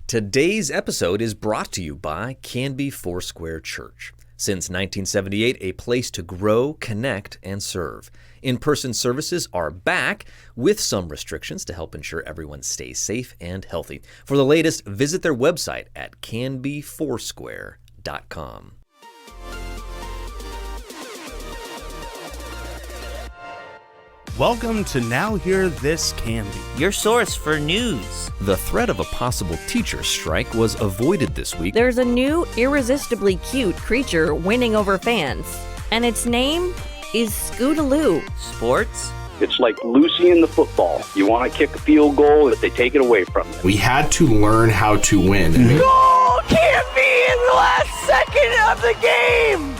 Today's episode is brought to you by Canby Foursquare Church. Since 1978, a place to grow, connect, and serve. In-person services are back with some restrictions to help ensure everyone stays safe and healthy. For the latest, visit their website at canbyfoursquare.com. Welcome to Now Hear This Canby, your source for news. The threat of a possible teacher strike was avoided this week. There's a new, irresistibly cute creature winning over fans, and its name is Scootaloo. Sports. It's like Lucy in the football. You want to kick a field goal, if they take it away from you. We had to learn how to win. Goal can't be in the last second of the game!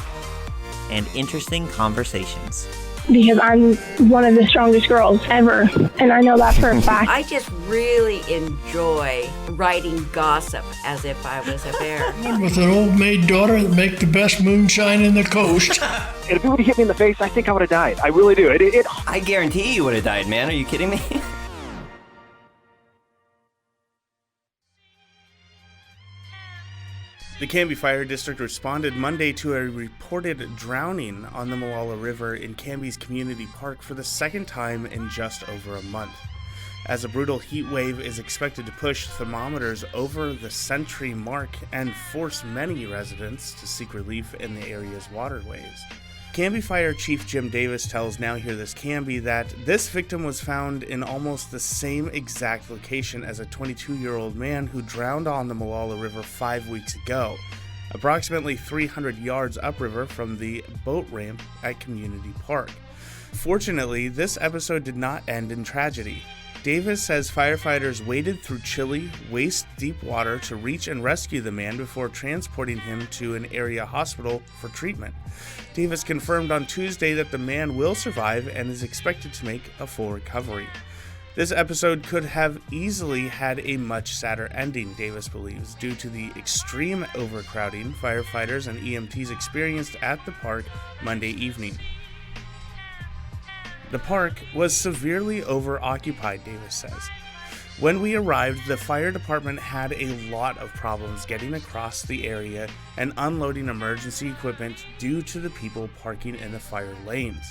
And interesting conversations. Because I'm one of the strongest girls ever, and I know that for a fact. I just really enjoy writing gossip as if I was a bear. With an old maid daughter that make the best moonshine in the coast. And if it would have hit me in the face, I think I would have died. I really do. I guarantee you would have died, man. Are you kidding me? The Canby Fire District responded Monday to a reported drowning on the Molalla River in Canby's Community Park for the second time in just over a month, as a brutal heat wave is expected to push thermometers over the century mark and force many residents to seek relief in the area's waterways. Canby Fire Chief Jim Davis tells Now Hear This Canby that this victim was found in almost the same exact location as a 22-year-old man who drowned on the Molalla River 5 weeks ago, approximately 300 yards upriver from the boat ramp at Community Park. Fortunately, this episode did not end in tragedy. Davis says firefighters waded through chilly, waist-deep water to reach and rescue the man before transporting him to an area hospital for treatment. Davis confirmed on Tuesday that the man will survive and is expected to make a full recovery. This episode could have easily had a much sadder ending, Davis believes, due to the extreme overcrowding firefighters and EMTs experienced at the park Monday evening. The park was severely over-occupied, Davis says. When we arrived, the fire department had a lot of problems getting across the area and unloading emergency equipment due to the people parking in the fire lanes.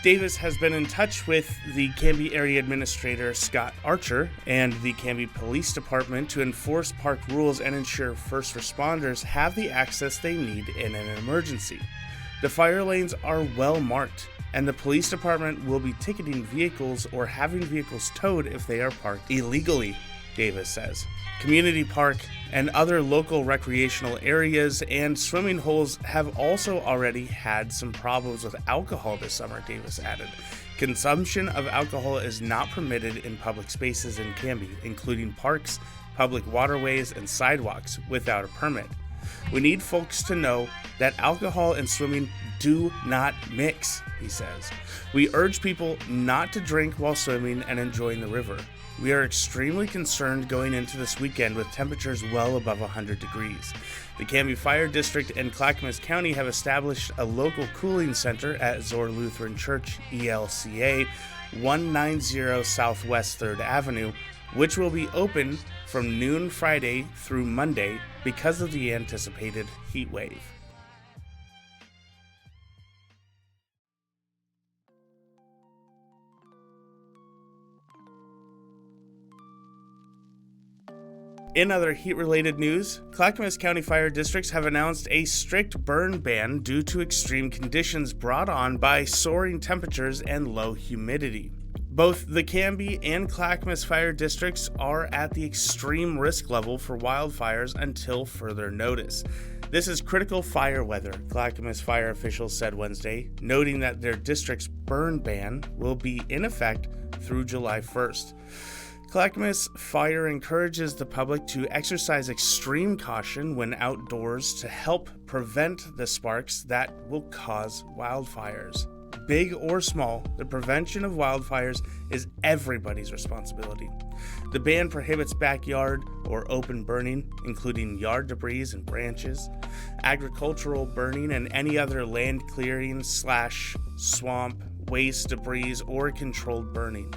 Davis has been in touch with the Canby Area Administrator Scott Archer and the Canby Police Department to enforce park rules and ensure first responders have the access they need in an emergency. The fire lanes are well marked, and the police department will be ticketing vehicles or having vehicles towed if they are parked illegally, Davis says. Community Park and other local recreational areas and swimming holes have also already had some problems with alcohol this summer, Davis added. Consumption of alcohol is not permitted in public spaces in Canby, including parks, public waterways, and sidewalks, without a permit. We need folks to know that alcohol and swimming do not mix, he says. We urge people not to drink while swimming and enjoying the river. We are extremely concerned going into this weekend with temperatures well above 100 degrees. The Canby Fire District and Clackamas County have established a local cooling center at Zor Lutheran Church, ELCA, 190 Southwest 3rd Avenue, which will be open from noon Friday through Monday because of the anticipated heat wave. In other heat-related news, Clackamas County Fire Districts have announced a strict burn ban due to extreme conditions brought on by soaring temperatures and low humidity. Both the Canby and Clackamas Fire Districts are at the extreme risk level for wildfires until further notice. This is critical fire weather, Clackamas fire officials said Wednesday, noting that their district's burn ban will be in effect through July 1st. Clackamas Fire encourages the public to exercise extreme caution when outdoors to help prevent the sparks that will cause wildfires. Big or small, the prevention of wildfires is everybody's responsibility. The ban prohibits backyard or open burning, including yard debris and branches, agricultural burning, and any other land clearing / swamp, waste, debris, or controlled burning.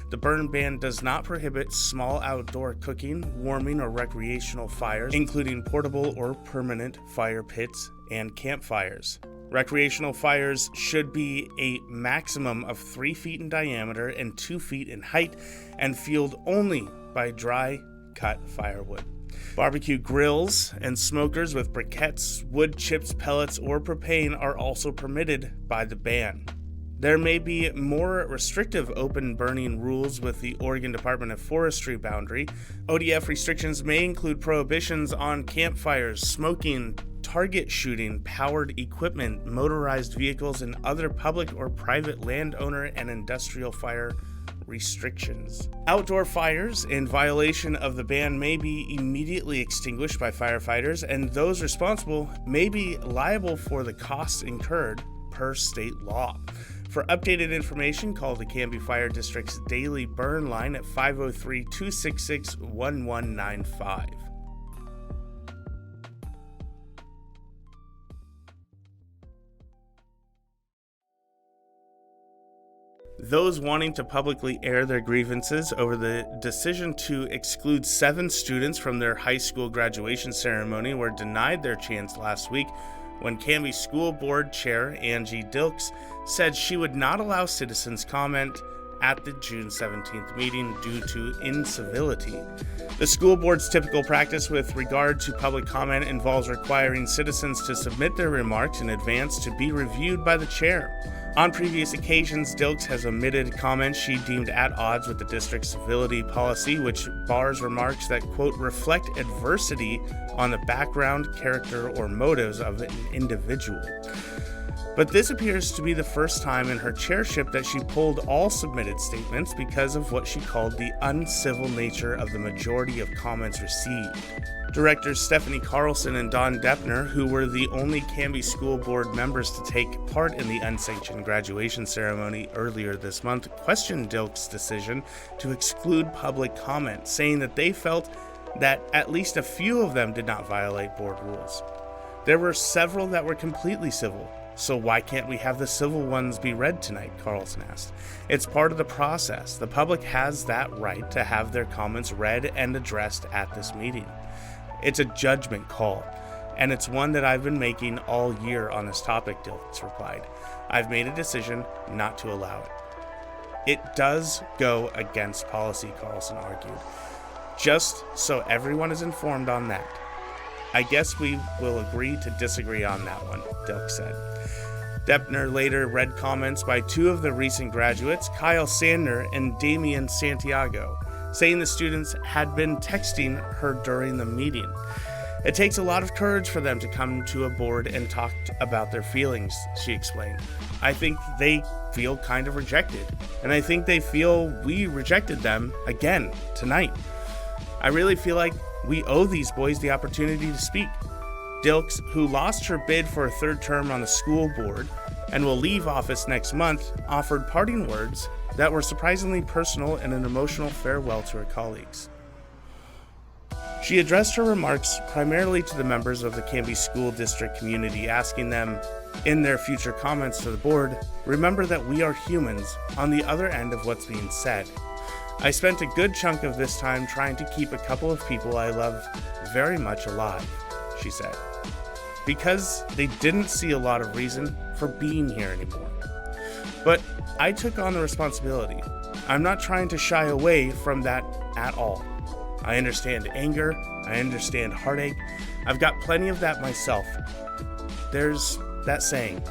The burn ban does not prohibit small outdoor cooking, warming, or recreational fires, including portable or permanent fire pits and campfires. Recreational fires should be a maximum of 3 feet in diameter and 2 feet in height and fueled only by dry cut firewood. Barbecue grills and smokers with briquettes, wood chips, pellets, or propane are also permitted by the ban. There may be more restrictive open burning rules with the Oregon Department of Forestry boundary. ODF restrictions may include prohibitions on campfires, smoking, target shooting, powered equipment, motorized vehicles, and other public or private landowner and industrial fire restrictions. Outdoor fires in violation of the ban may be immediately extinguished by firefighters, and those responsible may be liable for the costs incurred per state law. For updated information, call the Canby Fire District's daily burn line at 503-266-1195. Those wanting to publicly air their grievances over the decision to exclude 7 students from their high school graduation ceremony were denied their chance last week when Canby School Board Chair Angie Dilks said she would not allow citizens comment at the June 17th meeting due to incivility. The school board's typical practice with regard to public comment involves requiring citizens to submit their remarks in advance to be reviewed by the chair. On previous occasions, Dilks has omitted comments she deemed at odds with the district's civility policy, which bars remarks that, quote, reflect adversity on the background, character, or motives of an individual. But this appears to be the first time in her chairship that she pulled all submitted statements because of what she called the uncivil nature of the majority of comments received. Directors Stephanie Carlson and Don Deppner, who were the only Canby School Board members to take part in the unsanctioned graduation ceremony earlier this month, questioned Dilks' decision to exclude public comment, saying that they felt that at least a few of them did not violate board rules. There were several that were completely civil. So why can't we have the civil ones be read tonight? Carlson asked. It's part of the process. The public has that right to have their comments read and addressed at this meeting. It's a judgment call, and it's one that I've been making all year on this topic, Dilks replied. I've made a decision not to allow it. It does go against policy, Carlson argued. Just so everyone is informed on that. I guess we will agree to disagree on that one, Dilks said. Deppner later read comments by 2 of the recent graduates, Kyle Sander and Damian Santiago, saying the students had been texting her during the meeting. It takes a lot of courage for them to come to a board and talk about their feelings, she explained. I think they feel kind of rejected, and I think they feel we rejected them again tonight. I really feel like we owe these boys the opportunity to speak. Dilks, who lost her bid for a 3rd term on the school board and will leave office next month, offered parting words that were surprisingly personal and an emotional farewell to her colleagues. She addressed her remarks primarily to the members of the Canby School District community, asking them, in their future comments to the board, remember that we are humans on the other end of what's being said. I spent a good chunk of this time trying to keep a couple of people I love very much alive, she said, because they didn't see a lot of reason for being here anymore. But I took on the responsibility. I'm not trying to shy away from that at all. I understand anger, I understand heartache. I've got plenty of that myself. There's that saying,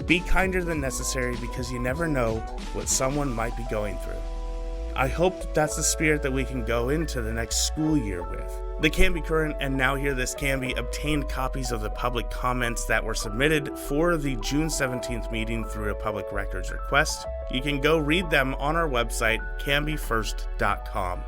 be kinder than necessary because you never know what someone might be going through. I hope that's the spirit that we can go into the next school year with. The Canby Current and Now Hear This Canby obtained copies of the public comments that were submitted for the June 17th meeting through a public records request. You can go read them on our website, canbyfirst.com.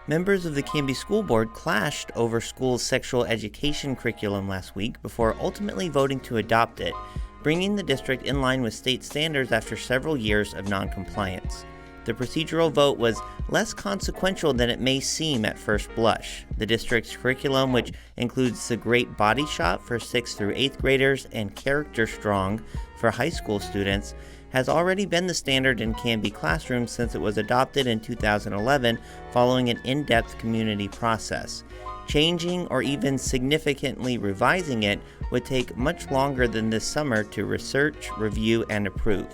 Members of the Canby School Board clashed over school's sexual education curriculum last week before ultimately voting to adopt it, bringing the district in line with state standards after several years of non-compliance. The procedural vote was less consequential than it may seem at first blush. The district's curriculum, which includes the Great Body Shop for 6th through 8th graders and Character Strong for high school students, has already been the standard in Canby classrooms since it was adopted in 2011 following an in-depth community process. Changing or even significantly revising it would take much longer than this summer to research, review, and approve.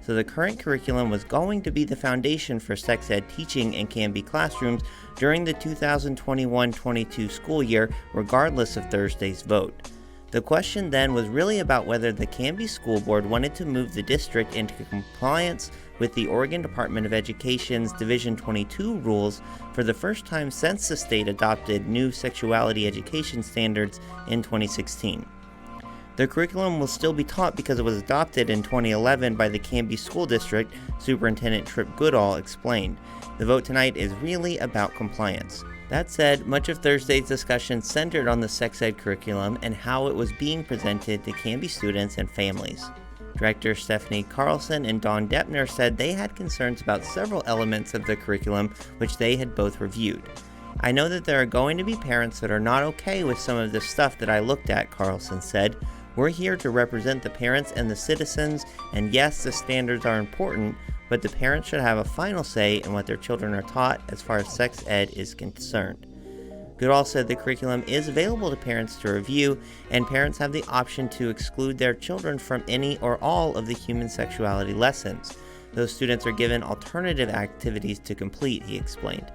So the current curriculum was going to be the foundation for sex ed teaching in Canby classrooms during the 2021-22 school year, regardless of Thursday's vote. The question then was really about whether the Canby School Board wanted to move the district into compliance with the Oregon Department of Education's Division 22 rules for the first time since the state adopted new sexuality education standards in 2016. The curriculum will still be taught because it was adopted in 2011 by the Canby School District, Superintendent Tripp Goodall explained. The vote tonight is really about compliance. That said, much of Thursday's discussion centered on the sex ed curriculum and how it was being presented to Canby students and families. Director Stephanie Carlson and Dawn Deppner said they had concerns about several elements of the curriculum which they had both reviewed. I know that there are going to be parents that are not okay with some of the stuff that I looked at, Carlson said. We're here to represent the parents and the citizens, and yes, the standards are important, but the parents should have a final say in what their children are taught as far as sex ed is concerned. Goodall said the curriculum is available to parents to review, and parents have the option to exclude their children from any or all of the human sexuality lessons. Those students are given alternative activities to complete, he explained.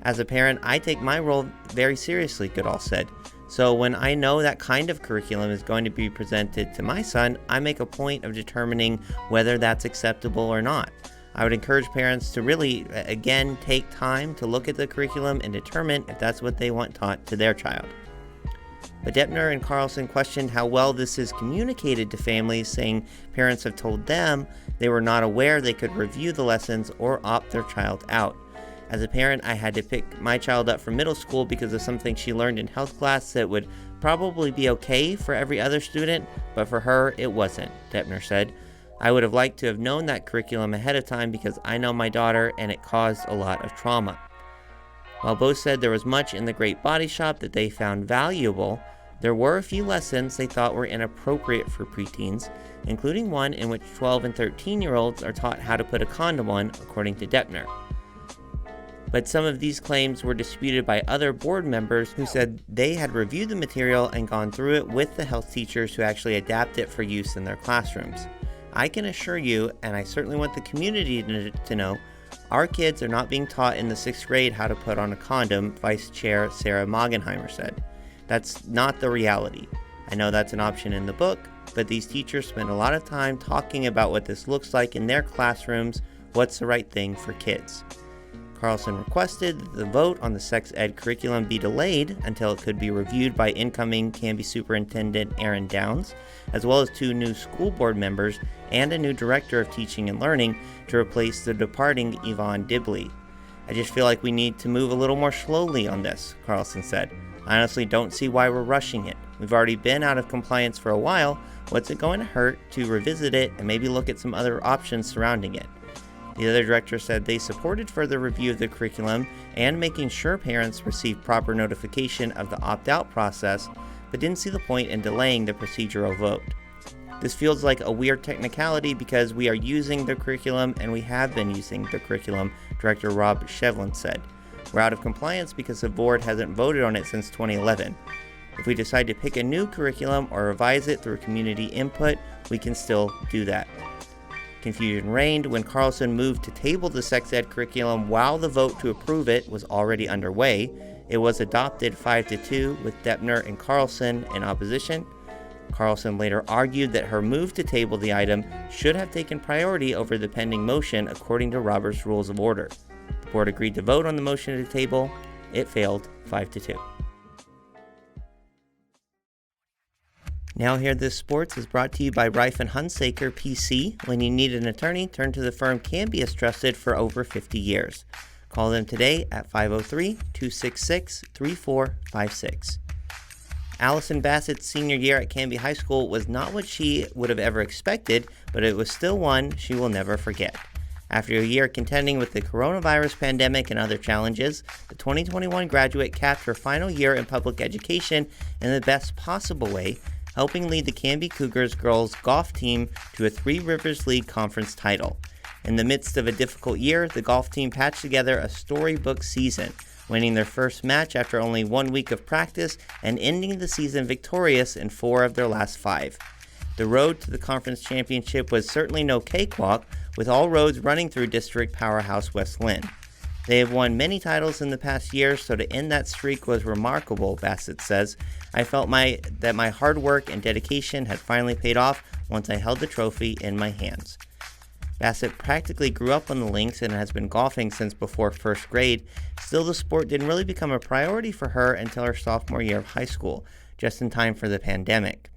As a parent, I take my role very seriously, Goodall said. So when I know that kind of curriculum is going to be presented to my son, I make a point of determining whether that's acceptable or not. I would encourage parents to really, again, take time to look at the curriculum and determine if that's what they want taught to their child. But Deppner and Carlson questioned how well this is communicated to families, saying parents have told them they were not aware they could review the lessons or opt their child out. As a parent, I had to pick my child up from middle school because of something she learned in health class that would probably be okay for every other student, but for her, it wasn't, Deppner said. I would have liked to have known that curriculum ahead of time because I know my daughter and it caused a lot of trauma. While both said there was much in the Great Body Shop that they found valuable, there were a few lessons they thought were inappropriate for preteens, including one in which 12 and 13-year-olds are taught how to put a condom on, according to Deppner. But some of these claims were disputed by other board members who said they had reviewed the material and gone through it with the health teachers who actually adapt it for use in their classrooms. I can assure you, and I certainly want the community to know, our kids are not being taught in the 6th grade how to put on a condom, Vice Chair Sarah Moggenheimer said. That's not the reality. I know that's an option in the book, but these teachers spend a lot of time talking about what this looks like in their classrooms, what's the right thing for kids. Carlson requested that the vote on the sex ed curriculum be delayed until it could be reviewed by incoming Canby Superintendent Aaron Downs, as well as 2 new school board members and a new director of teaching and learning to replace the departing Yvonne Dibley. I just feel like we need to move a little more slowly on this, Carlson said. I honestly don't see why we're rushing it. We've already been out of compliance for a while. What's it going to hurt to revisit it and maybe look at some other options surrounding it? The other director said they supported further review of the curriculum and making sure parents receive proper notification of the opt-out process, but didn't see the point in delaying the procedural vote. This feels like a weird technicality because we are using the curriculum and we have been using the curriculum, Director Rob Shevlin said. We're out of compliance because the board hasn't voted on it since 2011. If we decide to pick a new curriculum or revise it through community input, we can still do that. Confusion reigned when Carlson moved to table the sex ed curriculum while the vote to approve it was already underway. It was adopted 5-2 with Deppner and Carlson in opposition. Carlson later argued that her move to table the item should have taken priority over the pending motion according to Robert's Rules of Order. The board agreed to vote on the motion to table. It failed 5-2. Now Here This Sports is brought to you by Reif & Hunsaker, PC. When you need an attorney, turn to the firm Canby has trusted for over 50 years. Call them today at 503-266-3456. Allison Bassett's senior year at Canby High School was not what she would have ever expected, but it was still one she will never forget. After a year contending with the coronavirus pandemic and other challenges, the 2021 graduate capped her final year in public education in the best possible way, helping lead the Canby Cougars girls golf team to a Three Rivers League conference title. In the midst of a difficult year, the golf team patched together a storybook season, winning their first match after only 1 week of practice and ending the season victorious in 4 of their last 5. The road to the conference championship was certainly no cakewalk, with all roads running through district powerhouse West Lynn. They have won many titles in the past year, so to end that streak was remarkable, Bassett says. I felt that my hard work and dedication had finally paid off once I held the trophy in my hands. Bassett practically grew up on the links and has been golfing since before first grade. Still, the sport didn't really become a priority for her until her sophomore year of high school, just in time for the pandemic.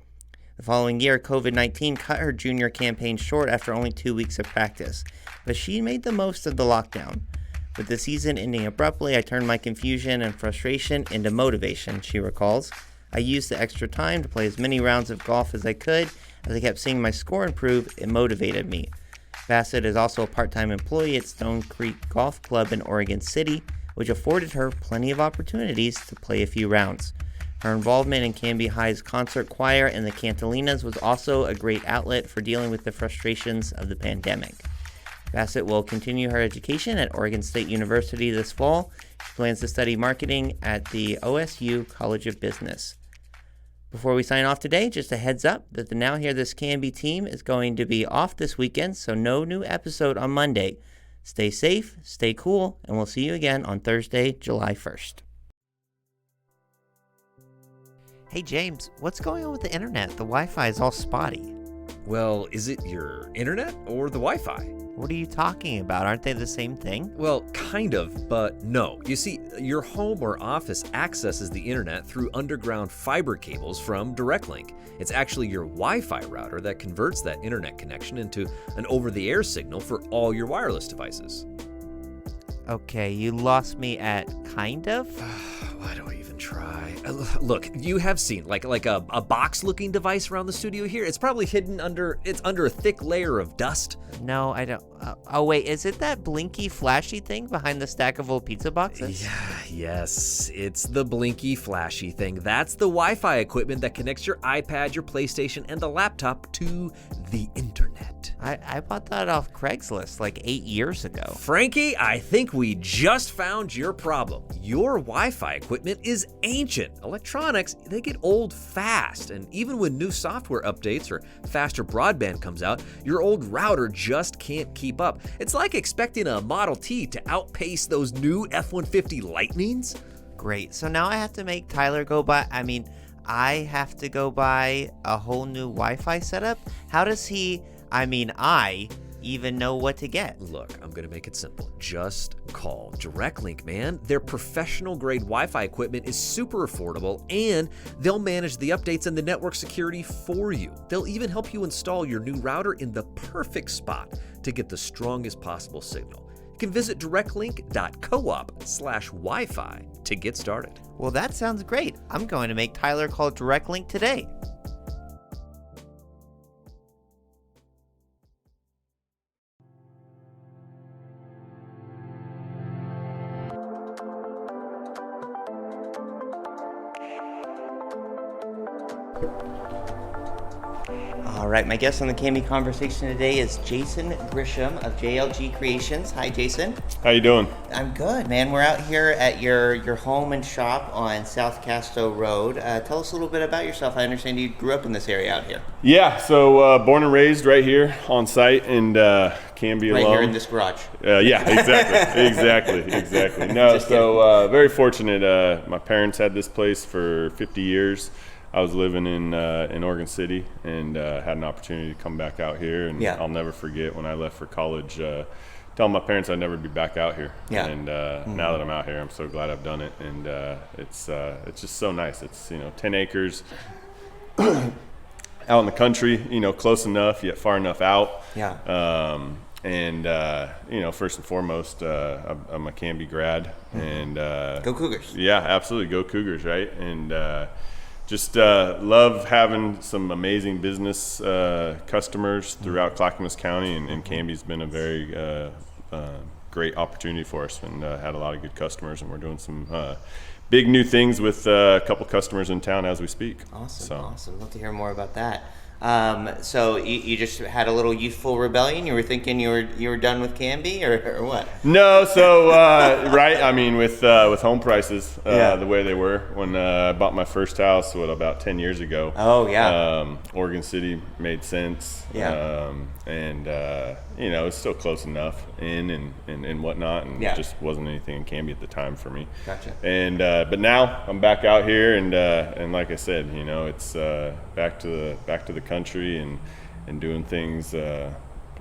The following year, COVID-19 cut her junior campaign short after only 2 weeks of practice, but she made the most of the lockdown. With the season ending abruptly, I turned my confusion and frustration into motivation, she recalls. I used the extra time to play as many rounds of golf as I could. As I kept seeing my score improve, it motivated me. Bassett is also a part-time employee at Stone Creek Golf Club in Oregon City, which afforded her plenty of opportunities to play a few rounds. Her involvement in Canby High's concert choir and the Cantalinas was also a great outlet for dealing with the frustrations of the pandemic. Bassett will continue her education at Oregon State University this fall. She plans to study marketing at the OSU College of Business. Before we sign off today, just a heads up that the Now Hear This Canby team is going to be off this weekend, so no new episode on Monday. Stay safe, stay cool, and we'll see you again on Thursday, July 1st. Hey James, what's going on with the internet? The Wi-Fi is all spotty. Well, is it your internet or the Wi-Fi? What are you talking about? Aren't they the same thing? Well, kind of, but no. You see, your home or office accesses the internet through underground fiber cables from DirectLink. It's actually your Wi-Fi router that converts that internet connection into an over-the-air signal for all your wireless devices. Okay, you lost me at kind of? Why do I even try? Look, you have seen like a box-looking device around the studio here. It's probably hidden under a thick layer of dust. No, I don't. Oh wait, is it that blinky, flashy thing behind the stack of old pizza boxes? Yes, it's the blinky, flashy thing. That's the Wi-Fi equipment that connects your iPad, your PlayStation, and the laptop to the internet. I bought that off Craigslist like 8 years ago. Frankie, I think we just found your problem. Your Wi-Fi equipment is ancient. Electronics, they get old fast, and even when new software updates or faster broadband comes out, your old router just can't keep up. It's like expecting a Model T to outpace those new F-150 Lightnings. Great, so now I have to make Tyler go buy, I have to go buy a whole new Wi-Fi setup? How does I even know what to get? Look, I'm going to make it simple. Just call DirectLink, man. Their professional-grade Wi-Fi equipment is super affordable, and they'll manage the updates and the network security for you. They'll even help you install your new router in the perfect spot to get the strongest possible signal. You can visit directlink.coop/Wi-Fi to get started. Well, that sounds great. I'm going to make Tyler call DirectLink today. All right, my guest on the Canby Conversation today is Jason Grisham of JLG Creations. Hi, Jason. How you doing? I'm good, man. We're out here at your home and shop on South Casto Road. Tell us a little bit about yourself. I understand you grew up in this area out here. Yeah, so born and raised right here on site, and Canby alum. Right here in this garage. Yeah, exactly. exactly. No, so very fortunate. My parents had this place for 50 years. I was living in Oregon City and had an opportunity to come back out here, and I'll never forget when I left for college, telling my parents I'd never be back out here. Yeah. And now that I'm out here, I'm so glad I've done it, and it's just so nice. It's 10 acres out in the country, close enough yet far enough out. Yeah. First and foremost, I'm a Canby grad, and go Cougars. Yeah, absolutely, go Cougars, right? And just love having some amazing business customers throughout Clackamas County, and Canby's been a very great opportunity for us, and had a lot of good customers, and we're doing some big new things with a couple customers in town as we speak. Awesome. Love to hear more about that. So you just had a little youthful rebellion? You were thinking you were done with Canby, or what? No, so right. I mean, with home prices the way they were when I bought my first house, about 10 years ago. Oh yeah. Oregon City made sense. Yeah. And it's still close enough and whatnot, and just wasn't anything in Canby at the time for me. Gotcha. And but now I'm back out here, and like I said, it's back to the country and doing things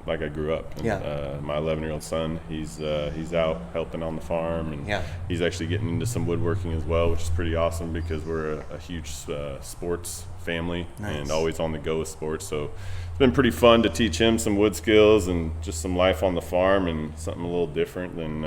like I grew up. And, my 11-year-old son, he's out helping on the farm, and he's actually getting into some woodworking as well, which is pretty awesome because we're a huge sports family. Nice. And always on the go with sports. So it's been pretty fun to teach him some wood skills and just some life on the farm and something a little different than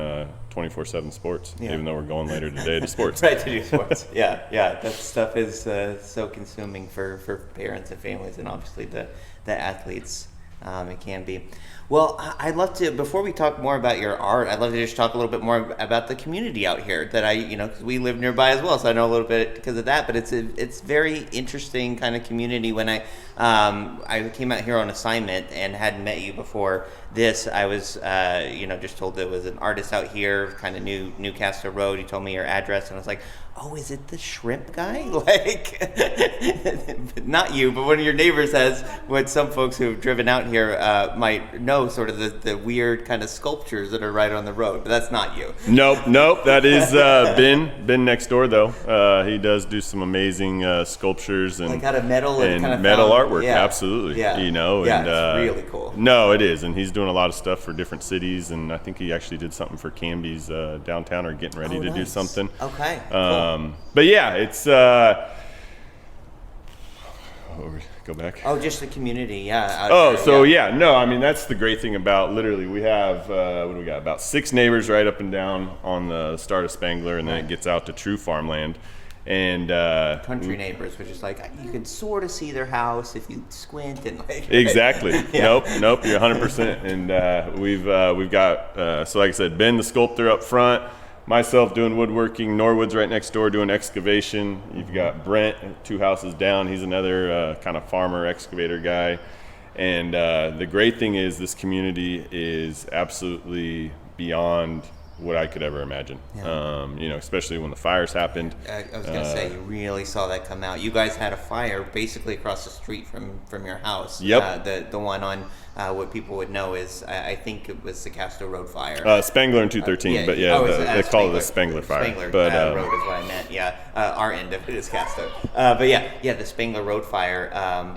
24/7 sports, even though we're going later today to sports. Right, to do sports. Yeah. That stuff is so consuming for parents and families, and obviously the athletes. It can be. Well, I'd love to, before we talk more about your art, I'd love to just talk a little bit more about the community out here that because we live nearby as well, so I know a little bit because of that, but it's very interesting kind of community. When I came out here on assignment and hadn't met you before this, I was, just told there was an artist out here, kind of Newcastle Road. You told me your address, and I was like, oh, is it the shrimp guy? Like, not you, but one of your neighbors has what some folks who have driven out here might know, sort of the weird kind of sculptures that are right on the road, but that's not you. Nope. That is Ben next door, though. He does do some amazing sculptures and like out of metal and kind of metal artwork. Yeah. Absolutely. Yeah. And, it's really cool. No, it is, and he's doing a lot of stuff for different cities, and I think he actually did something for Canby's downtown, or getting ready to do something. Okay. Cool. But yeah, it's go back. Oh, just the community, yeah. No, I mean, that's the great thing about, literally, we have what do we got? About 6 neighbors right up and down on the start of Spangler, and then it gets out to true farmland. And country neighbors, which is like you can sort of see their house if you squint and like. Exactly. Nope. You're 100%. And we've got so like I said, Ben the sculptor up front, myself doing woodworking, Norwood's right next door doing excavation. You've got Brent 2 houses down. He's another kind of farmer excavator guy. And the great thing is this community is absolutely beyond what I could ever imagine. Especially when the fires happened. I was going to say, you really saw that come out. You guys had a fire basically across the street from your house. Yep. The one on what people would know is, I think it was the Castro Road fire. Spangler in 213, but they call it the Spangler fire. Spangler Road is what I meant. Yeah, our end of it is Castro. But the Spangler Road fire.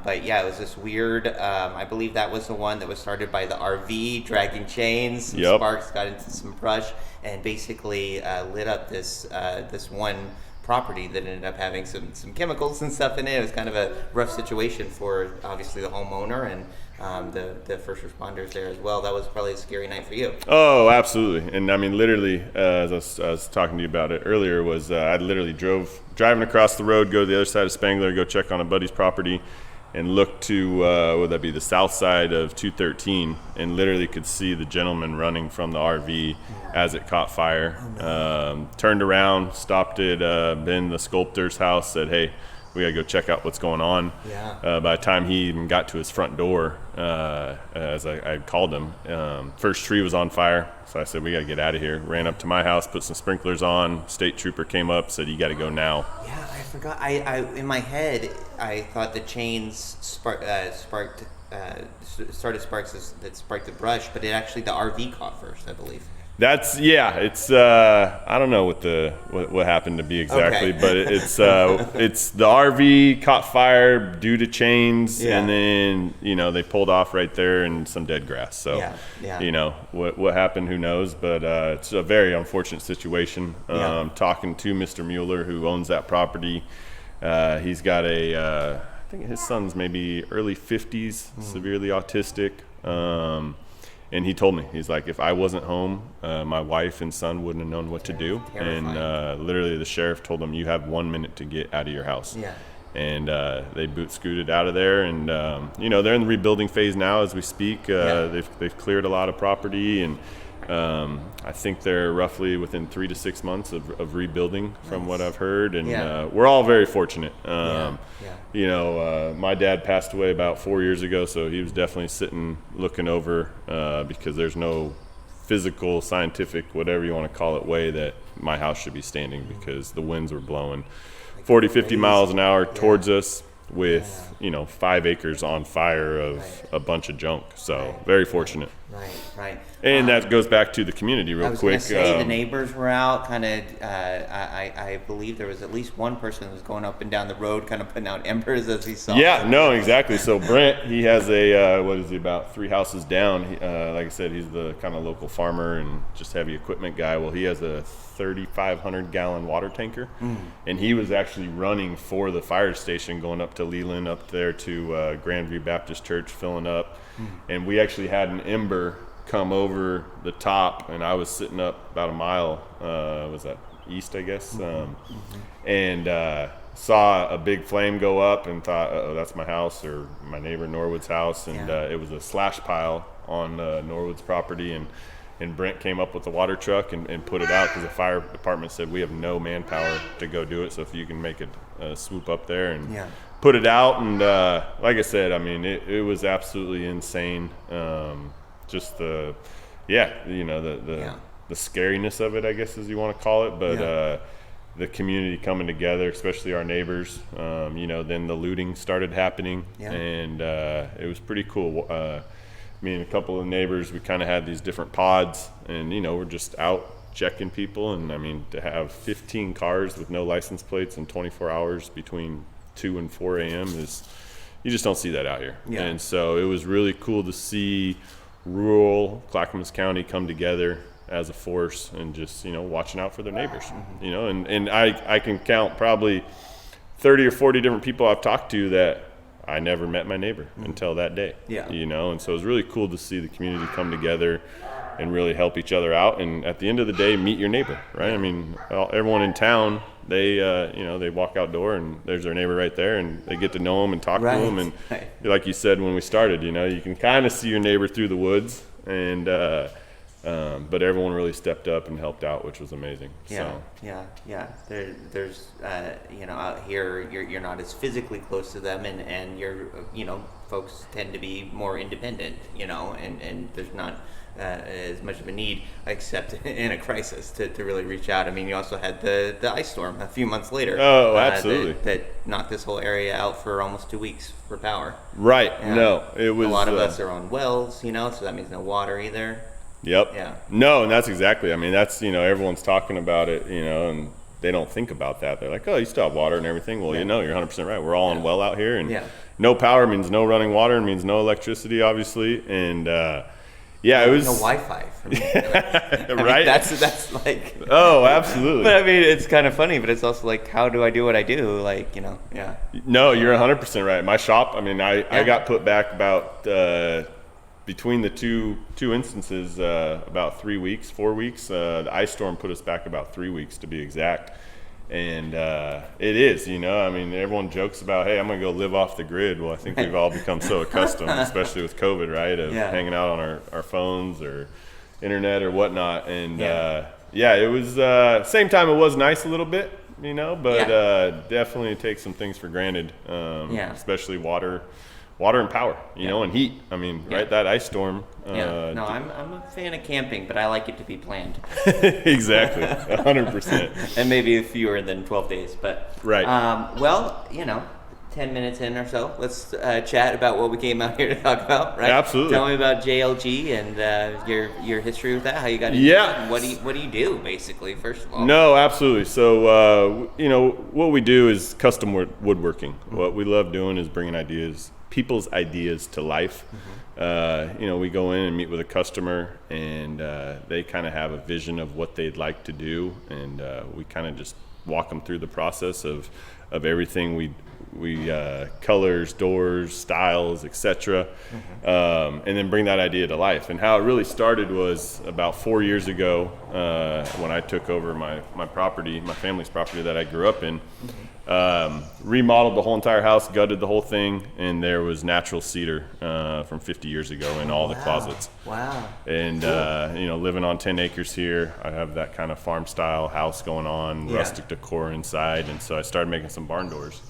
But yeah, it was this weird. I believe that was the one that was started by the RV dragging chains. Some sparks got into some brush and basically lit up this one property that ended up having some chemicals and stuff in it. It was kind of a rough situation for obviously the homeowner and the first responders there as well. That was probably a scary night for you. Oh, absolutely. And I mean, literally, as I was talking to you about it earlier, was I literally driving across the road, go to the other side of Spangler, go check on a buddy's property, and look to, would that be the south side of 213, and literally could see the gentleman running from the RV as it caught fire. Turned around, stopped at Ben the sculptor's house, said, hey, we got to go check out what's going on. Yeah. By the time he even got to his front door, as I called him, first tree was on fire. So I said, we got to get out of here. Ran up to my house, put some sprinklers on. State trooper came up, said, you got to go now. Yeah, I forgot. I in my head, I thought the chains started sparks that sparked the brush, but it actually, the RV caught first, I believe. That's it's I don't know what happened to be exactly, but it's the RV caught fire due to chains, and then they pulled off right there in some dead grass. So what happened, who knows? But it's a very unfortunate situation. Talking to Mr. Mueller, who owns that property, he's got I think his son's maybe early 50s, severely autistic. And he told me, he's like, if I wasn't home, my wife and son wouldn't have known what to do. Terrifying. And literally the sheriff told him, you have 1 minute to get out of your house. Yeah. and they boot scooted out of there, and they're in the rebuilding phase now as we speak. They've cleared a lot of property, and I think they're roughly within 3 to 6 months of rebuilding from what I've heard, and we're all very fortunate. My dad passed away about 4 years ago, so he was definitely sitting looking over because there's no physical, scientific, whatever you want to call it, way that my house should be standing, because the winds were blowing 40, 50 miles an hour towards us with 5 acres on fire of a bunch of junk. So very fortunate. Right. And that goes back to the community real quick. I was going to say the neighbors were out kind of, I believe there was at least one person who was going up and down the road kind of putting out embers as he saw. Yeah, no, exactly. So Brent, he has about 3 houses down. Like I said, he's the kind of local farmer and just heavy equipment guy. Well, he has a 3,500 gallon water tanker, and he was actually running for the fire station going up to Leland, up there to Grandview Baptist Church, filling up. And we actually had an ember come over the top, and I was sitting up about a mile, was that east, I guess, and saw a big flame go up and thought, oh, that's my house or my neighbor Norwood's house. And it was a slash pile on Norwood's property, and Brent came up with the water truck and put it out, because the fire department said we have no manpower to go do it, so if you can make a swoop up there and put it out. And like I said, I mean, it was absolutely insane. Just the scariness of it, I guess, as you want to call it, but the community coming together, especially our neighbors. Then the looting started happening, and it was pretty cool. Me and a couple of neighbors, we kind of had these different pods, and we're just out checking people. And I mean, to have 15 cars with no license plates in 24 hours between 2 and 4 a.m. you just don't see that out here. And so it was really cool to see rural Clackamas County come together as a force and just watching out for their neighbors. And I can count probably 30 or 40 different people I've talked to that I never met my neighbor until that day. And so it was really cool to see the community come together and really help each other out, and at the end of the day, meet your neighbor, right? I mean, everyone in town, they they walk out door and there's their neighbor right there, and they get to know them and talk to them. And like you said when we started, you can kind of see your neighbor through the woods, and but everyone really stepped up and helped out, which was amazing. There's out here you're not as physically close to them, and you're folks tend to be more independent, and there's not as much of a need, except in a crisis, to really reach out. I mean, you also had the ice storm a few months later. Oh, absolutely. That knocked this whole area out for almost 2 weeks for power. Right. No, it was. A lot of us are on wells, so that means no water either. Yep. Yeah. No, and that's exactly. I mean, that's everyone's talking about it, and they don't think about that. They're like, oh, you still have water and everything. Well, you're 100% right. We're all on well out here, and no power means no running water, and means no electricity, obviously, and. It was no Wi-Fi for me. Right? That's like. Oh, absolutely. But I mean, it's kind of funny, but it's also like, how do I do what I do? Like, No, you're 100% right. My shop. I mean, I got put back about between the two instances about 3 weeks, 4 weeks. The ice storm put us back about 3 weeks to be exact. And it is, I mean, everyone jokes about, hey, I'm going to go live off the grid. Well, I think we've all become so accustomed, especially with COVID, right, of hanging out on our phones or internet or whatnot. And, it was, same time it was nice a little bit, but definitely take some things for granted, especially water and power, and heat. I mean, right, that ice storm. No, I'm a fan of camping, but I like it to be planned. Exactly, 100%. And maybe fewer than 12 days, but right. 10 minutes in or so, let's chat about what we came out here to talk about, right? Absolutely. Tell me about JLG and your history with that, how you got into it, and what do you do, basically, first of all? No, absolutely. So, what we do is custom woodworking. Mm-hmm. What we love doing is bringing people's ideas to life. Mm-hmm. We go in and meet with a customer, and they kind of have a vision of what they'd like to do, and we kind of just walk them through the process of everything we colors, doors, styles, etc. Mm-hmm. And then bring that idea to life. And how it really started was about 4 years ago when I took over my property, my family's property that I grew up in. Mm-hmm. Remodeled the whole entire house, gutted the whole thing, and there was natural cedar from 50 years ago in all the closets. Wow. And living on 10 acres here, I have that kind of farm style house going on, rustic decor inside, and so I started making some barn doors.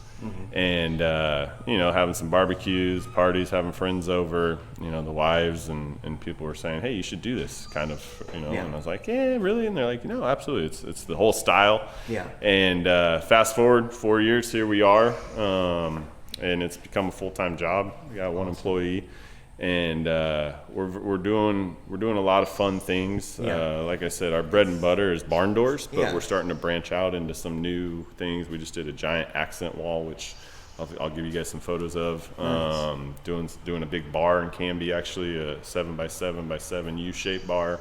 And having some barbecues, parties, having friends over, the wives and people were saying, hey, you should do this kind of, and I was like, yeah, really? And they're like, no, absolutely, it's the whole style. And fast forward 4 years, here we are, and it's become a full-time job. We got one employee, and we're doing a lot of fun things. Like I said, our bread and butter is barn doors, but we're starting to branch out into some new things. We just did a giant accent wall, which I'll give you guys some photos of. Nice. Doing a big bar in Canby, actually, a 7x7x7 U-shaped bar.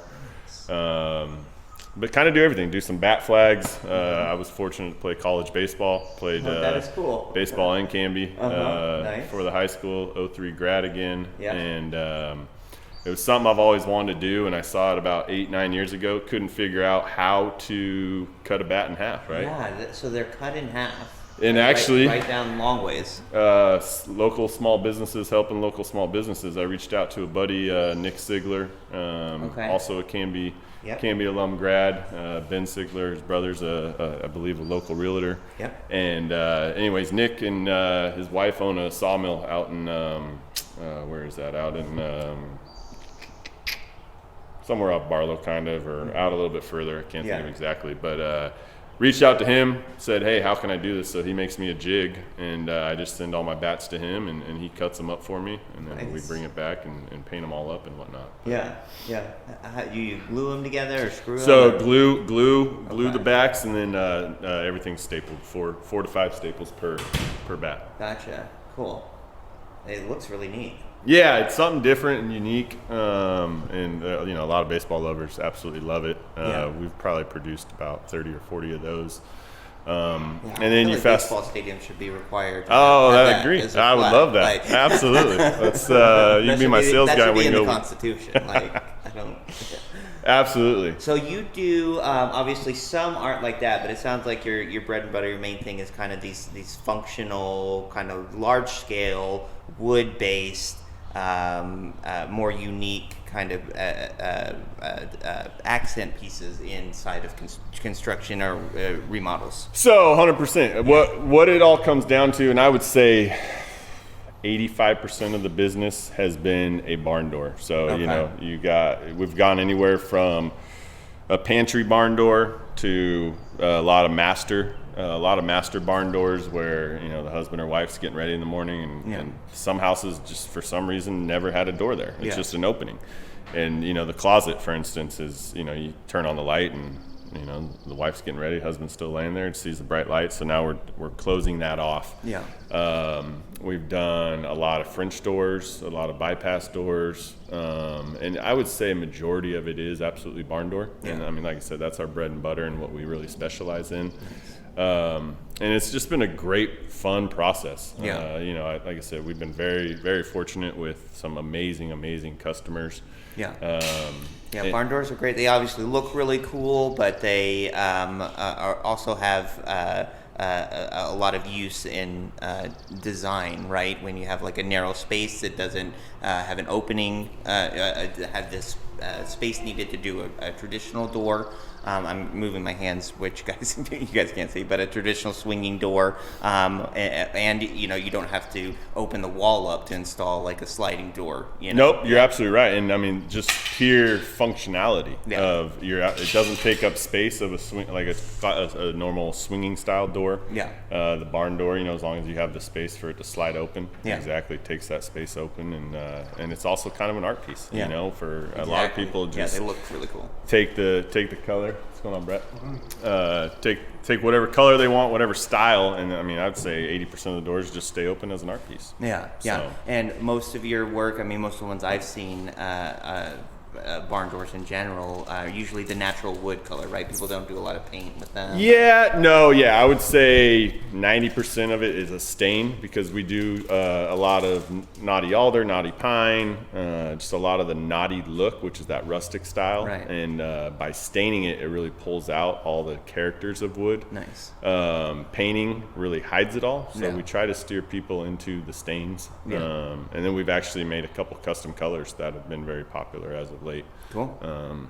But kind of do everything. Do some bat flags. I was fortunate to play college baseball. Played that is cool. baseball in Canby Nice. for the high school, 03 grad again. And it was something I've always wanted to do, and I saw it about 8-9 years ago. Couldn't figure out how to cut a bat in half, right? Yeah, so they're cut in half. And actually, right down long ways. Local small businesses, helping local small businesses. I reached out to a buddy, Nick Sigler, also a Canby alum grad. Ben Sigler, his brother's I believe a local realtor. And anyways, Nick and his wife own a sawmill out in where is that? Out in somewhere up Barlow, kind of, or out a little bit further. I can't think of exactly, but. Reached out to him, said, hey, how can I do this? So he makes me a jig, and I just send all my bats to him, and he cuts them up for me, and then we bring it back and paint them all up and whatnot. You glue them together or screw them? So glue the backs, and then everything's stapled, four to five staples per bat. Gotcha. Cool. It looks really neat. Yeah, it's something different and unique, and a lot of baseball lovers absolutely love it. We've probably produced about 30 or 40 of those. And then you baseball stadium should be required. I agree. I would love that. Absolutely. Let's you be my sales guy when you go. That should be in the Constitution. I don't. Absolutely. So you do obviously some art like that, but it sounds like your bread and butter, your main thing is kind of these functional, kind of large scale, wood based. More unique kind of accent pieces inside of construction or remodels. So 100%. What it all comes down to, and I would say 85% of the business has been a barn door. So we've gone anywhere from a pantry barn door to a lot of master barn doors where the husband or wife's getting ready in the morning, and some houses just for some reason never had a door there. It's just an opening. And the closet, for instance, is you turn on the light and the wife's getting ready, husband's still laying there and sees the bright light, so now we're closing that off. We've done a lot of French doors, a lot of bypass doors, and I would say a majority of it is absolutely barn door. And I mean, like I said, that's our bread and butter and what we really specialize in. And it's just been a great, fun process. Like I said, we've been very, very fortunate with some amazing customers. Barn doors are great. They obviously look really cool, but they also have a lot of use in design, right? When you have like a narrow space that doesn't have an opening, have this space needed to do a traditional door. I'm moving my hands, which you guys can't see, but a traditional swinging door, and you don't have to open the wall up to install like a sliding door. Nope, you're absolutely right, and I mean just pure functionality of it doesn't take up space of a swing like a normal swinging style door. The barn door, as long as you have the space for it to slide open, exactly takes that space open, and it's also kind of an art piece. For a lot of people, just they look really cool. Take the color. What's going on, Brett? Take whatever color they want, whatever style, and I mean, I'd say 80% of the doors just stay open as an art piece. And most of your work, I mean, most of the ones I've seen, barn doors in general are usually the natural wood color, right? People don't do a lot of paint with them. I would say 90% of it is a stain, because we do a lot of knotty alder, knotty pine, just a lot of the knotty look, which is that rustic style. Right. And by staining it, it really pulls out all the characters of wood. Nice. Painting really hides it all, so Yeah. we try to steer people into the stains. And then we've actually made a couple custom colors that have been very popular as of late. Cool.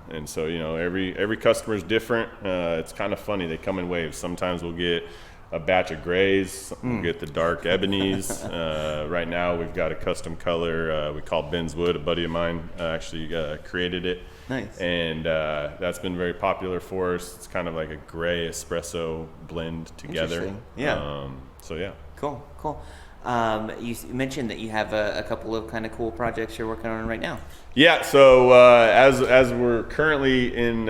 And so, every customer is different. It's kind of funny. They come in waves. Sometimes we'll get a batch of grays. We'll get the dark ebonies. Right now, we've got a custom color we call Ben's Wood. A buddy of mine actually created it. Nice. And that's been very popular for us. It's kind of like a gray espresso blend together. Interesting. Yeah. So, yeah. Cool. You mentioned that you have a couple of kind of cool projects you're working on right now. Yeah, so as we're currently in,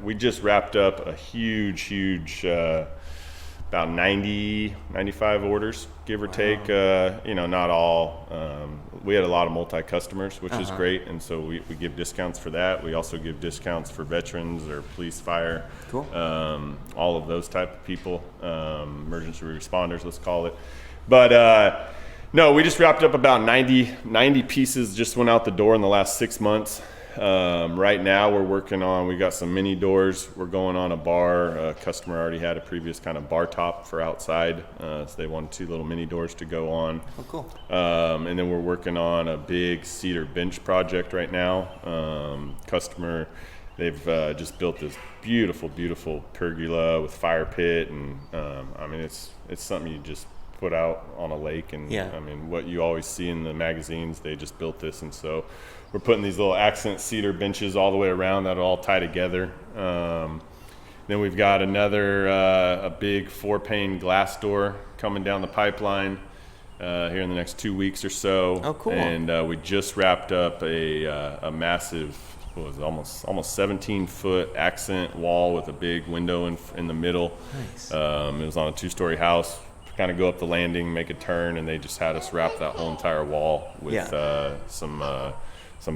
we just wrapped up a huge, about 95 orders, give or take. Not all. We had a lot of multi-customers, which is great, and so we give discounts for that. We also give discounts for veterans or police, fire, cool. All of those type of people, emergency responders, let's call it. But no, we just wrapped up about 90 pieces, just went out the door in the last 6 months. Right now we got some mini doors. We're going on a bar. A customer already had a previous kind of bar top for outside, so they wanted 2 little mini doors to go on. Oh, cool. And then we're working on a big cedar bench project right now. Customer, they've just built this beautiful pergola with fire pit, and it's something you just put out on a lake, and what you always see in the magazines, they just built this, and so we're putting these little accent cedar benches all the way around that all tie together. Then we've got a big 4-pane glass door coming down the pipeline here in the next 2 weeks or so. Oh, cool. And we just wrapped up a massive, almost 17-foot accent wall with a big window in the middle. Nice. It was on a 2-story house. Kind of go up the landing, make a turn, and they just had us wrap that whole entire wall with some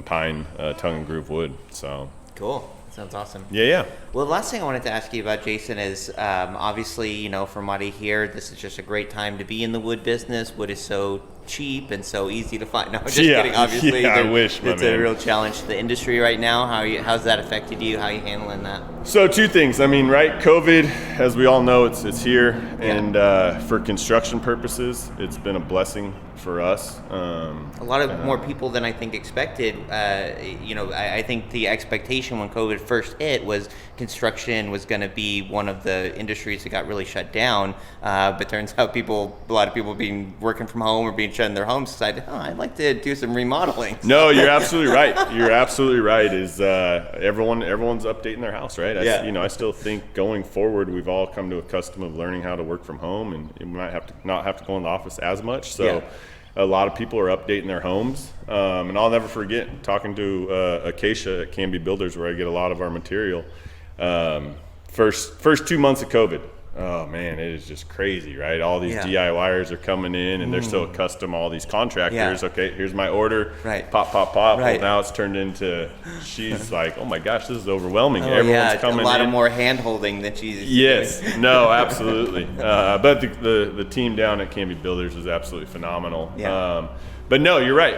pine tongue and groove wood. So cool. Sounds awesome. Yeah. Well, the last thing I wanted to ask you about, Jason, is obviously, from what I hear, this is just a great time to be in the wood business. Wood is so cheap and so easy to find. No, I'm just kidding. Obviously, I wish, it's a real challenge to the industry right now. How's that affected you? How are you handling that? So 2 things. Right, COVID, as we all know, it's here, and for construction purposes, it's been a blessing for us. A lot of more people than I think expected. I think the expectation when COVID first hit was construction was going to be one of the industries that got really shut down. But turns out a lot of people being working from home or being shut in their homes decided, I'd like to do some remodeling. No, you're absolutely right. You're absolutely right. Is everyone's updating their house, right? I still think going forward, we've all come to a custom of learning how to work from home, and you might not have to go in the office as much. So a lot of people are updating their homes. And I'll never forget talking to Acacia at Canby Builders, where I get a lot of our material. First 2 months of COVID. Oh man, it is just crazy, right? All these DIYers are coming in, and they're so accustomed, all these contractors. Okay, here's my order. Right. Pop. Right. Well, now it's turned into, she's like, oh my gosh, this is overwhelming. Oh, Everyone's coming in. A lot of more hand holding than she's doing. No, absolutely. But the team down at Canby Builders is absolutely phenomenal. Yeah. But no, you're right.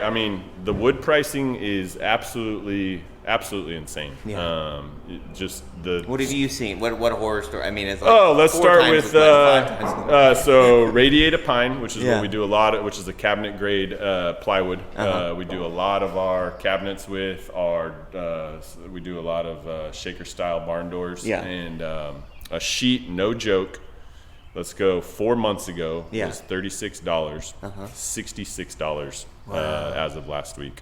The wood pricing is absolutely insane. Yeah. What have you seen? What horror story? It's like let's start with so radiata pine, which is what we do a lot of, which is a cabinet grade plywood. We do a lot of our cabinets with we do a lot of shaker style barn doors. And a sheet, no joke. Let's go 4 months ago was $36, $66 as of last week.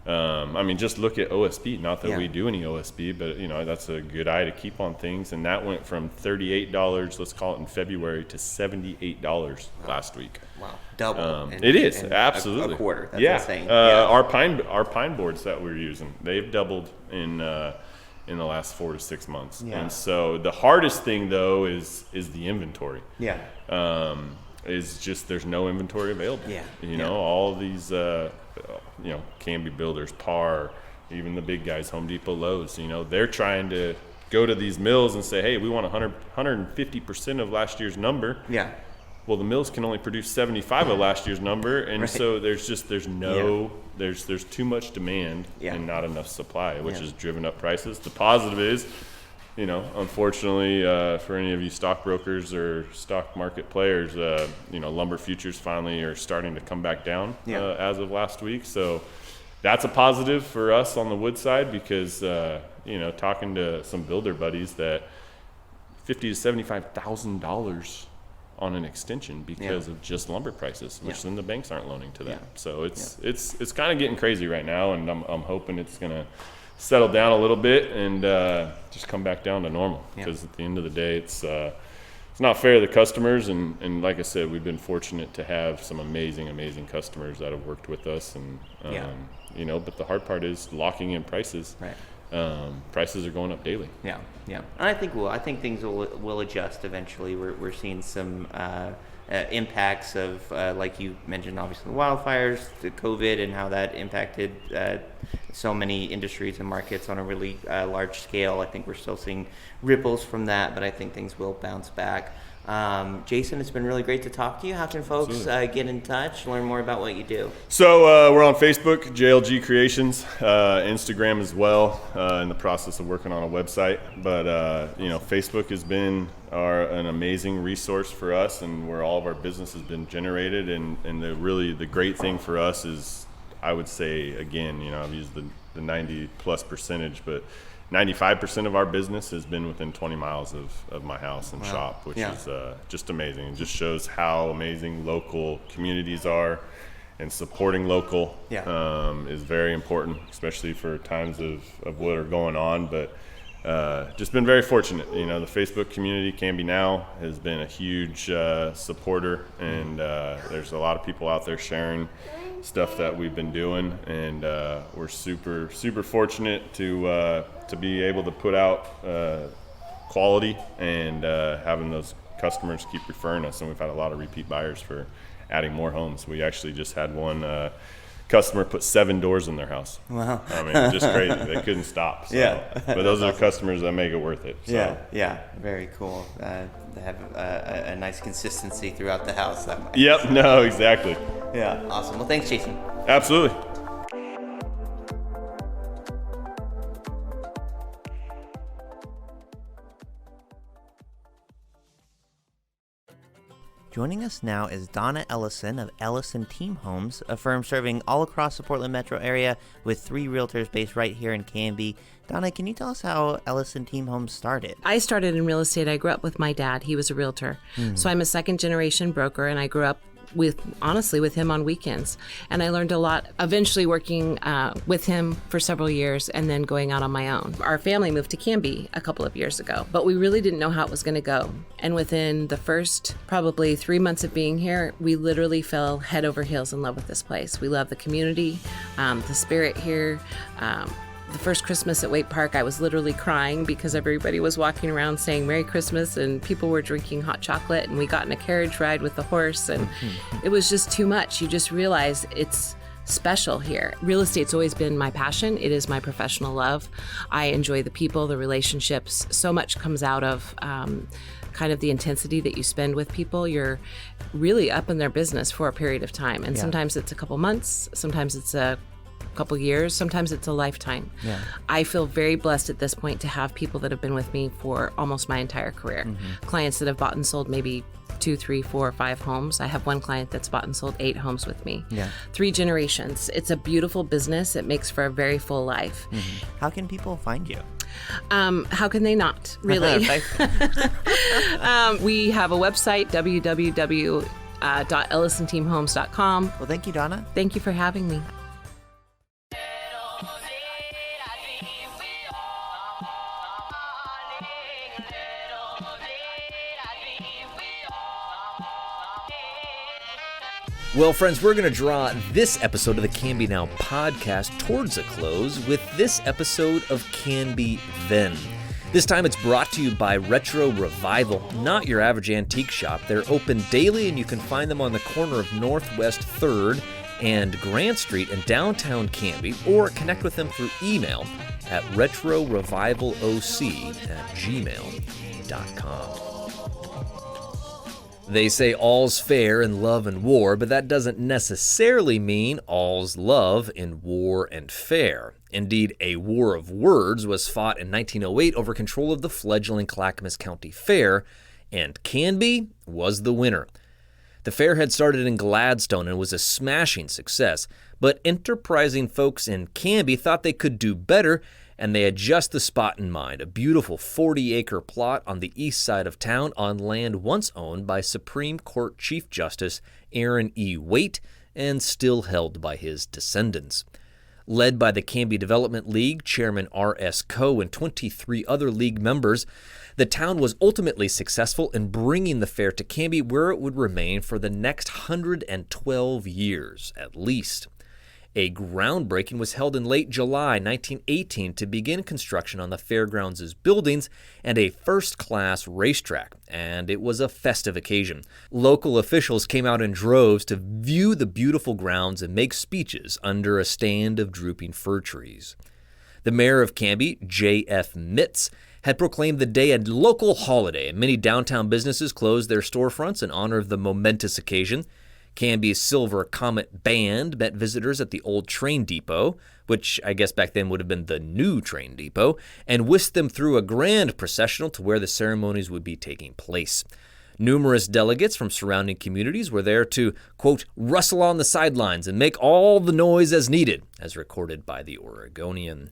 Wow. Just look at OSB. Not that we do any OSB, but that's a good eye to keep on things. And that went from $38, let's call it in February, to $78 last week. Wow, double. It is absolutely a quarter. That's insane. Our pine boards that we're using, they've doubled in the last 4 to 6 months. And so the hardest thing though is the inventory. Is just there's no inventory available. All these Canby Builders, Par, even the big guys, Home Depot, Lowe's, they're trying to go to these mills and say, hey, we want 150% of last year's number. Yeah. Well, the mills can only produce 75 of last year's number, and so there's too much demand and not enough supply, which has driven up prices. The positive is, unfortunately, for any of you stockbrokers or stock market players, lumber futures finally are starting to come back down as of last week. So that's a positive for us on the wood side because, talking to some builder buddies, that $50,000 to $75,000 on an extension because of just lumber prices, which then the banks aren't loaning to that. So it's kind of getting crazy right now, and I'm hoping it's going to settle down a little bit and just come back down to normal, because at the end of the day, it's not fair to the customers, and like I said, we've been fortunate to have some amazing customers that have worked with us, and but the hard part is locking in prices. Right. Prices are going up daily. Yeah. And I think things will adjust eventually. We're seeing some impacts of, like you mentioned, obviously the wildfires, the COVID, and how that impacted so many industries and markets on a really large scale. I think we're still seeing ripples from that, but I think things will bounce back. Jason, it's been really great to talk to you. How can folks get in touch, learn more about what you do? So we're on Facebook, JLG Creations, Instagram as well, in the process of working on a website. But, Facebook has been an amazing resource for us, and where all of our business has been generated. And the great thing for us is, I would say, again, I've used the 90+%, but 95% of our business has been within 20 miles of my house and shop, which is just amazing. It just shows how amazing local communities are, and supporting local is very important, especially for times of what are going on. But just been very fortunate. The Facebook community, Canby Now, has been a huge supporter, and there's a lot of people out there sharing stuff that we've been doing, and we're super fortunate to be able to put out quality, and having those customers keep referring us, and we've had a lot of repeat buyers for adding more homes. We actually just had one customer put 7 doors in their house. Wow. I mean, just crazy. They couldn't stop. So. But those are customers that make it worth it. So. Yeah, very cool. They have a nice consistency throughout the house. That way. Yep, no, exactly. Yeah, awesome. Well, thanks, Jason. Absolutely. Joining us now is Donna Ellison of Ellison Team Homes, a firm serving all across the Portland metro area with 3 realtors based right here in Canby. Donna, can you tell us how Ellison Team Homes started? I started in real estate. I grew up with my dad. He was a realtor. So I'm a second-generation broker, and I grew up with him on weekends. And I learned a lot, eventually working with him for several years and then going out on my own. Our family moved to Canby a couple of years ago, but we really didn't know how it was going to go. And within the first probably 3 months of being here, we literally fell head over heels in love with this place. We love the community, the spirit here. The first Christmas at Waite Park, I was literally crying because everybody was walking around saying Merry Christmas, and people were drinking hot chocolate, and we got in a carriage ride with the horse, and it was just too much. You just realize it's special here. Real estate's always been my passion. It is my professional love. I enjoy the people, the relationships. So much comes out of kind of the intensity that you spend with people. You're really up in their business for a period of time, and sometimes it's a couple months, sometimes it's a couple years, sometimes it's a lifetime. I feel very blessed at this point to have people that have been with me for almost my entire career. Clients that have bought and sold maybe 2, 3, 4, 5 homes. I have one client that's bought and sold 8 homes with me. 3 generations. It's a beautiful business. It makes for a very full life. How can people find you? How can they not, really? We have a website, www.ellisonteamhomes.com. Well, thank you, Donna. Thank you for having me. Well, friends, we're going to draw this episode of the Canby Now podcast towards a close with this episode of Canby Then. This time it's brought to you by Retro Revival, not your average antique shop. They're open daily, and you can find them on the corner of Northwest 3rd and Grant Street in downtown Canby, or connect with them through email at retrorevivaloc@gmail.com. They say all's fair in love and war, but that doesn't necessarily mean all's love in war and fair. Indeed, a war of words was fought in 1908 over control of the fledgling Clackamas County Fair, and Canby was the winner. The fair had started in Gladstone and was a smashing success, but enterprising folks in Canby thought they could do better, and they had just the spot in mind, a beautiful 40-acre plot on the east side of town on land once owned by Supreme Court Chief Justice Aaron E. Waite and still held by his descendants. Led by the Canby Development League, Chairman R.S. Coe, and 23 other league members, the town was ultimately successful in bringing the fair to Canby, where it would remain for the next 112 years at least. A groundbreaking was held in late July 1918 to begin construction on the fairgrounds' buildings and a first-class racetrack, and it was a festive occasion. Local officials came out in droves to view the beautiful grounds and make speeches under a stand of drooping fir trees. The mayor of Canby, J.F. Mitz, had proclaimed the day a local holiday, and many downtown businesses closed their storefronts in honor of the momentous occasion. Canby's Silver Comet Band met visitors at the old train depot, which I guess back then would have been the new train depot, and whisked them through a grand processional to where the ceremonies would be taking place. Numerous delegates from surrounding communities were there to, quote, rustle on the sidelines and make all the noise as needed, as recorded by the Oregonian.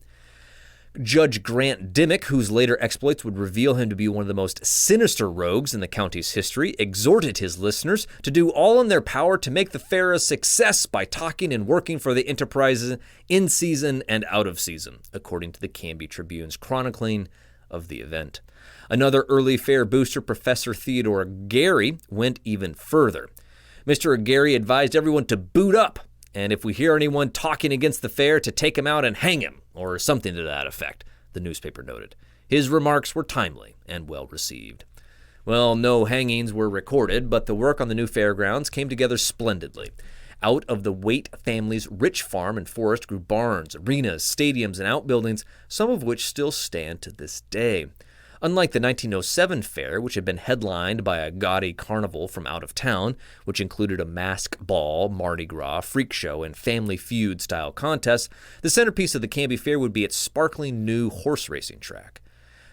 Judge Grant Dimmick, whose later exploits would reveal him to be one of the most sinister rogues in the county's history, exhorted his listeners to do all in their power to make the fair a success by talking and working for the enterprise in season and out of season, according to the Canby Tribune's chronicling of the event. Another early fair booster, Professor Theodore Gary, went even further. Mr. Gary advised everyone to boot up, and if we hear anyone talking against the fair, to take him out and hang him, or something to that effect, the newspaper noted. His remarks were timely and well received. Well, no hangings were recorded, but the work on the new fairgrounds came together splendidly. Out of the Waite family's rich farm and forest grew barns, arenas, stadiums, and outbuildings, some of which still stand to this day. Unlike the 1907 fair, which had been headlined by a gaudy carnival from out of town, which included a mask ball, Mardi Gras, freak show, and Family Feud-style contests, the centerpiece of the Canby Fair would be its sparkling new horse racing track.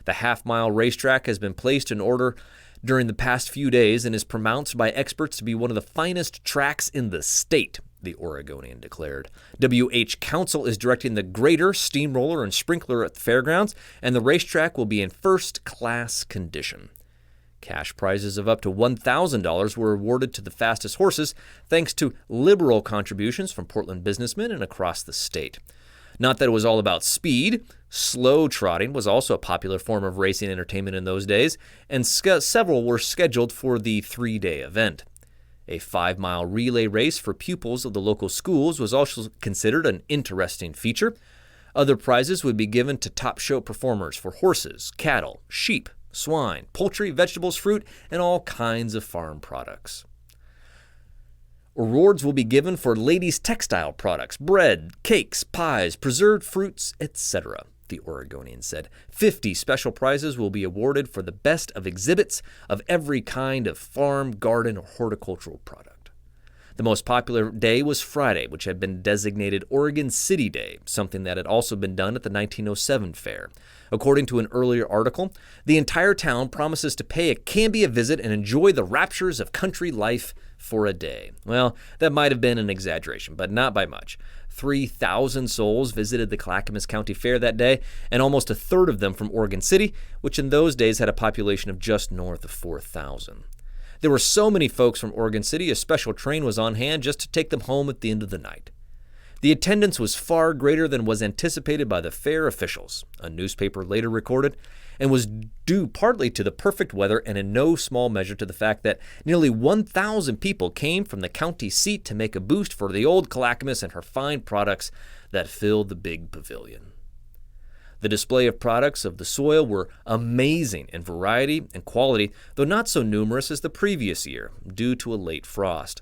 The half-mile racetrack has been placed in order during the past few days and is pronounced by experts to be one of the finest tracks in the state, the Oregonian declared. W.H. Council is directing the grader, steamroller, and sprinkler at the fairgrounds, and the racetrack will be in first-class condition. Cash prizes of up to $1,000 were awarded to the fastest horses, thanks to liberal contributions from Portland businessmen and across the state. Not that it was all about speed. Slow trotting was also a popular form of racing entertainment in those days, and several were scheduled for the 3-day event. A 5-mile relay race for pupils of the local schools was also considered an interesting feature. Other prizes would be given to top show performers for horses, cattle, sheep, swine, poultry, vegetables, fruit, and all kinds of farm products. Awards will be given for ladies' textile products, bread, cakes, pies, preserved fruits, etc., the Oregonian said. 50 special prizes will be awarded for the best of exhibits of every kind of farm, garden, or horticultural product. The most popular day was Friday, which had been designated Oregon City Day, something that had also been done at the 1907 fair. According to an earlier article, the entire town promises to pay a Canby a visit and enjoy the raptures of country life for a day. Well, that might have been an exaggeration, but not by much. 3,000 souls visited the Clackamas County Fair that day, and almost a third of them from Oregon City, which in those days had a population of just north of 4,000. There were so many folks from Oregon City, a special train was on hand just to take them home at the end of the night. The attendance was far greater than was anticipated by the fair officials, a newspaper later recorded, and was due partly to the perfect weather and in no small measure to the fact that nearly 1,000 people came from the county seat to make a boost for the old Clackamas and her fine products that filled the big pavilion. The display of products of the soil were amazing in variety and quality, though not so numerous as the previous year, due to a late frost.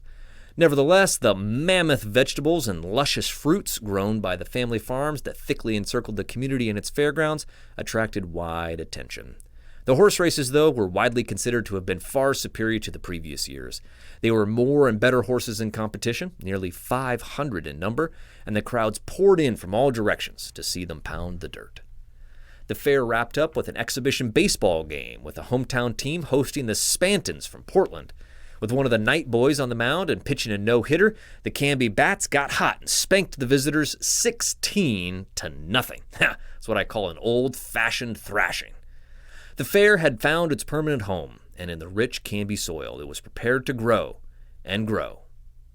Nevertheless, the mammoth vegetables and luscious fruits grown by the family farms that thickly encircled the community and its fairgrounds attracted wide attention. The horse races, though, were widely considered to have been far superior to the previous years. There were more and better horses in competition, nearly 500 in number, and the crowds poured in from all directions to see them pound the dirt. The fair wrapped up with an exhibition baseball game, with a hometown team hosting the Spantons from Portland. With one of the Knight boys on the mound and pitching a no-hitter, the Canby Bats got hot and spanked the visitors 16-0. That's what I call an old-fashioned thrashing. The fair had found its permanent home, and in the rich Canby soil, it was prepared to grow and grow.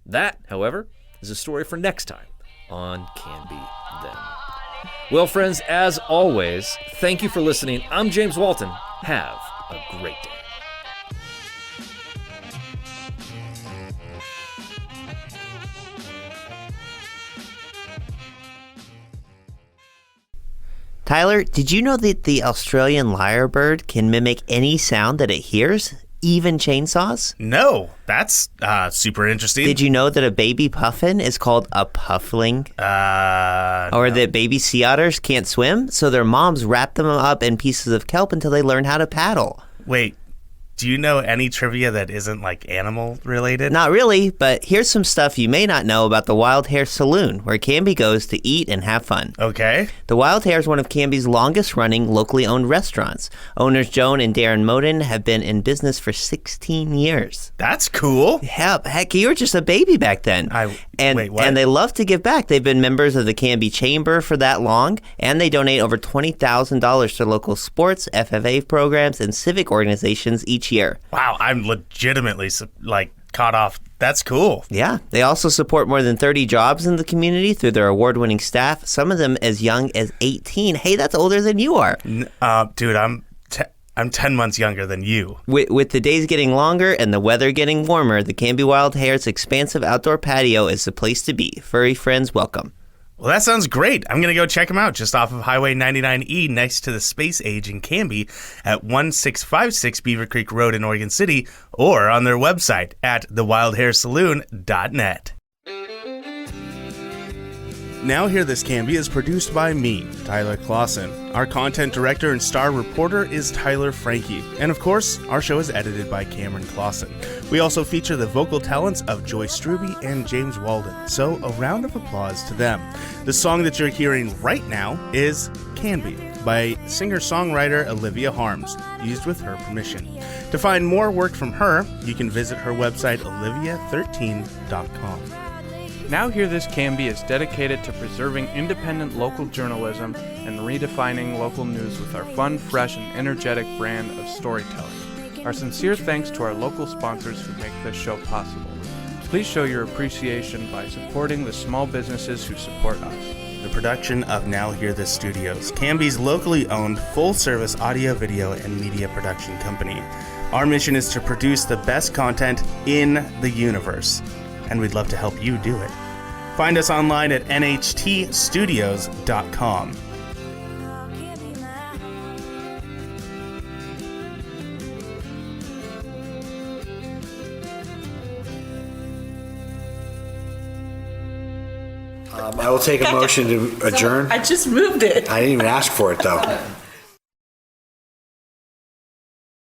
That, however, is a story for next time on Canby Then. Well, friends, as always, thank you for listening. I'm James Walton. Have a great day. Tyler, did you know that the Australian lyrebird can mimic any sound that it hears, even chainsaws? No, that's super interesting. Did you know that a baby puffin is called a puffling? Or that baby sea otters can't swim, so their moms wrap them up in pieces of kelp until they learn how to paddle? Wait, do you know any trivia that isn't like animal related? Not really, but here's some stuff you may not know about the Wild Hare Saloon, where Canby goes to eat and have fun. Okay. The Wild Hare is one of Canby's longest running locally owned restaurants. Owners Joan and Darren Moden have been in business for 16 years. That's cool. Yeah, heck, you were just a baby back then. Wait, what? And they love to give back. They've been members of the Canby Chamber for that long, and they donate over $20,000 to local sports, FFA programs, and civic organizations each year. Wow, I'm legitimately caught off. That's cool. Yeah, they also support more than 30 jobs in the community through their award-winning staff, some of them as young as 18. Hey, that's older than you are. Dude, I'm 10 months younger than you. With the days getting longer and the weather getting warmer, the Canby Wild Hare's expansive outdoor patio is the place to be. Furry friends welcome. Well, that sounds great. I'm going to go check them out just off of Highway 99E next to the Space Age in Canby at 1656 Beaver Creek Road in Oregon City, or on their website at thewildharesaloon.net. Now Hear This Canby is produced by me, Tyler Clausen. Our content director and star reporter is Tyler Frankie. And of course, our show is edited by Cameron Clausen. We also feature the vocal talents of Joyce Struby and James Walden, so a round of applause to them. The song that you're hearing right now is Canby by singer-songwriter Olivia Harms, used with her permission. To find more work from her, you can visit her website olivia13.com. Now Hear This Canby is dedicated to preserving independent local journalism and redefining local news with our fun, fresh, and energetic brand of storytelling. Our sincere thanks to our local sponsors who make this show possible. Please show your appreciation by supporting the small businesses who support us. The production of Now Hear This Studios, Canby's locally owned full-service audio, video, and media production company. Our mission is to produce the best content in the universe, and we'd love to help you do it. Find us online at nhtstudios.com. I will take a motion to adjourn. I just moved it. I didn't even ask for it, though.